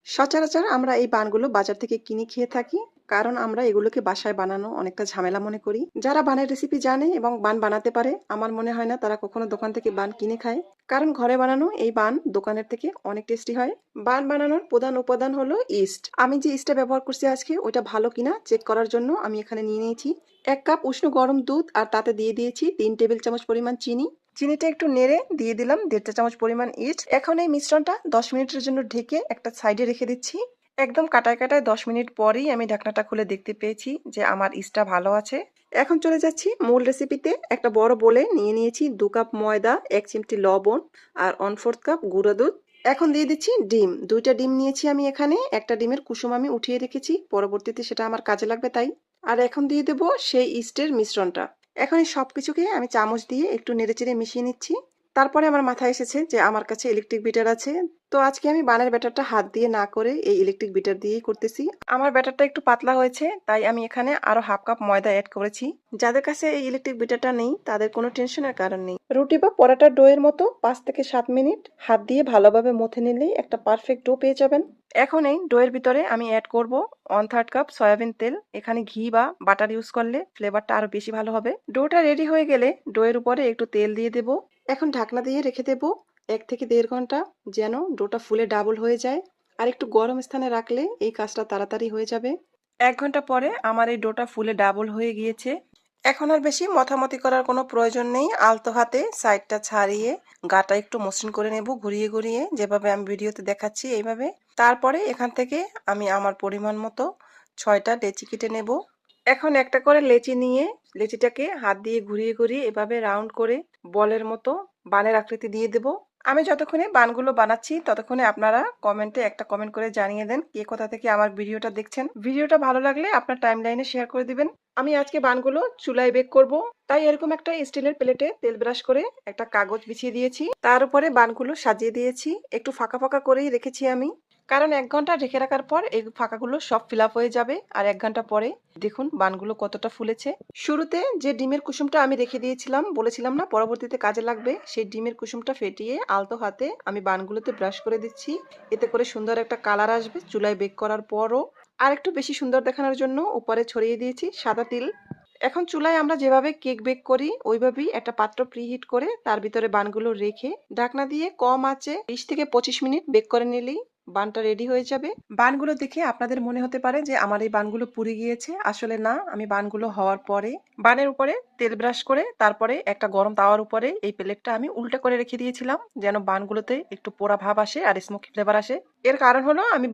সচরাচর আমরা এই বানগুলো বাজার থেকে কিনে খেয়ে থাকি, কারণ আমরা এগুলোকে বাসায় বানানো অনেকটা ঝামেলা মনে করি। যারা বানের রেসিপি জানে এবং বান বানাতে পারে, আমার মনে হয় না তারা কখনো দোকান থেকে বান কিনে খায়। কারণ ঘরে বানানো এই বান দোকানের থেকে অনেক টেস্টি হয়। বান বানানোর প্রধান উপাদান হলো ইস্ট। আমি যে ইস্টটা ব্যবহার করছি আজকে ওইটা ভালো কিনা চেক করার জন্য আমি এখানে নিয়ে নিয়েছি 1 কাপ উষ্ণ গরম দুধ, আর তাতে দিয়ে দিয়েছি 3 টেবিল চামচ পরিমাণ চিনি। চিনিটা একটু নেড়ে দিয়ে দিলাম 1.5 চা চামচ পরিমাণ ইস্ট। এখন এই মিশ্রণটা 10 মিনিটের জন্য ঢেকে একটা সাইডে রেখে দিচ্ছি। একদম কাটায় কাটায় 10 মিনিট পরেই আমি ঢাকনাটা খুলে দেখতে পেয়েছি যে আমার ইস্টটা ভালো আছে। এখন চলে যাচ্ছি মূল রেসিপিতে। একটা বড় বোলে নিয়ে নিয়েছি 2 কাপ ময়দা, 1 চিমটি লবণ আর 1/4 কাপ গুঁড়া দুধ। এখন দিয়ে দিচ্ছি ডিম। 2টা ডিম নিয়েছি আমি এখানে। একটা ডিমের কুসুম আমি উঠিয়ে রেখেছি, পরবর্তীতে সেটা আমার কাজে লাগবে তাই। আর এখন দিয়ে দেব সেই ইস্টের মিশ্রণটা। এখন এই সবকিছুকে আমি চামচ দিয়ে একটু নেড়েচেড়ে মিশিয়ে নিচ্ছি। তারপরে আমার মাথায় এসেছে যে আমার কাছে ইলেকট্রিক বিটার আছে। তো আজকে আমি বানের ব্যাটারটা হাত দিয়ে না করে এই ইলেকট্রিক বিটার দিয়েই করতেছি। আমার ব্যাটারটা একটু পাতলা হয়েছে, তাই আমি এখানে আরো হাফ কাপ ময়দা অ্যাড করেছি। যাদের কাছে এই ইলেকট্রিক বিটারটা নেই তাদের কোনো টেনশনের কারণ নেই। রুটি বা পরোটার ডোয়ের মতো 5 থেকে 7 মিনিট হাত দিয়ে ভালোভাবে মথে নিলেই একটা পারফেক্ট ডো পেয়ে যাবেন। এখন এই ডোয়ের ভিতরে আমি অ্যাড করব 1/3 কাপ সয়াবিন তেল। এখানে ঘি বা বাটার ইউজ করলে ফ্লেভারটা আরো বেশি ভালো হবে। ডোটা রেডি হয়ে গেলে ডোয়ের উপরে একটু তেল দিয়ে দেব। এখন ঢাকনা দিয়ে রেখে দেব 1 থেকে 1.5 ঘন্টা, যেন ডোটা ফুলে ডাবল হয়ে যায়। আর একটু গরম স্থানে রাখলে এই কাজটা তাড়াতাড়ি হয়ে যাবে। 1 ঘন্টা পরে আমার এই ডোটা ফুলে ডাবল হয়ে গিয়েছে। এখন আর বেশি মথামতি করার কোনো প্রয়োজন নেই। আলতো হাতে সাইডটা ছাড়িয়ে গাটা একটু মসৃণ করে নেব ঘুরিয়ে ঘুরিয়ে, যেভাবে আমি ভিডিওতে দেখাচ্ছি এইভাবে। তারপরে এখান থেকে আমি আমার পরিমাণ মতো 6টা লেচি কেটে নেব। এখন একটা করে লেচি নিয়ে লেচিটাকে হাত দিয়ে ঘুরিয়ে ঘুরিয়ে এভাবে রাউন্ড করে বলের মতো বানের আকৃতি দিয়ে দেব। আমি যতক্ষণে বানগুলো বানাচ্ছি ততক্ষণে আপনারা কমেন্টে একটা কমেন্ট করে জানিয়ে দেন কে কোথা থেকে আমার ভিডিওটা দেখছেন। ভিডিওটা ভালো লাগলে আপনার টাইমলাইনে শেয়ার করে দিবেন। আমি আজকে বানগুলো চুলায় বেক করব, তাই এরকম একটা স্টিলের প্লেটে তেল ব্রাশ করে একটা কাগজ বিছিয়ে দিয়েছি। তার উপরে বানগুলো সাজিয়ে দিয়েছি। একটু ফাঁকা ফাঁকা করেই রেখেছি আমি, কারণ 1 ঘন্টা রেখে রাখার পর এই ফাঁকাগুলো সব ফিল আপ হয়ে যাবে। আর 1 ঘন্টা পরে দেখুন বানগুলো কতটা ফুলেছে। শুরুতে যে ডিমের কুসুমটা আমি রেখে দিয়েছিলাম, বলেছিলাম না পরবর্তীতে কাজে লাগবে, সেই ডিমের কুসুমটা ফেটিয়ে আলতো হাতে আমি বানগুলোতে ব্রাশ করে দিচ্ছি। এতে করে সুন্দর একটা কালার আসবে চুলায় বেক করার পরও। আর একটু বেশি সুন্দর দেখানোর জন্য উপরে ছড়িয়ে দিয়েছি সাদা তিল। এখন চুলায় আমরা যেভাবে কেক বেক করি ওইভাবেই একটা পাত্র প্রিহিট করে তার ভিতরে বানগুলো রেখে ঢাকনা দিয়ে কম আঁচে 20 থেকে 25 মিনিট বেক করে নিলেই বানটা রেডি হয়ে যাবে। বানগুলো দেখে আপনাদের মনে হতে পারে যে আমার এই বানগুলো পুড়ে গিয়েছে। আসলে না, আমি বানগুলো হওয়ার পরে বানের উপরে তেল ব্রাশ করে তারপরে একটা গরম তাওয়ার উপরে এই প্লেটটা আমি উল্টা করে রেখে দিয়েছিলাম, যেন বানগুলোতে একটু পোড়া ভাব আসে আর স্মোকি ফ্লেভার আসে। এর কারণ হলো আমি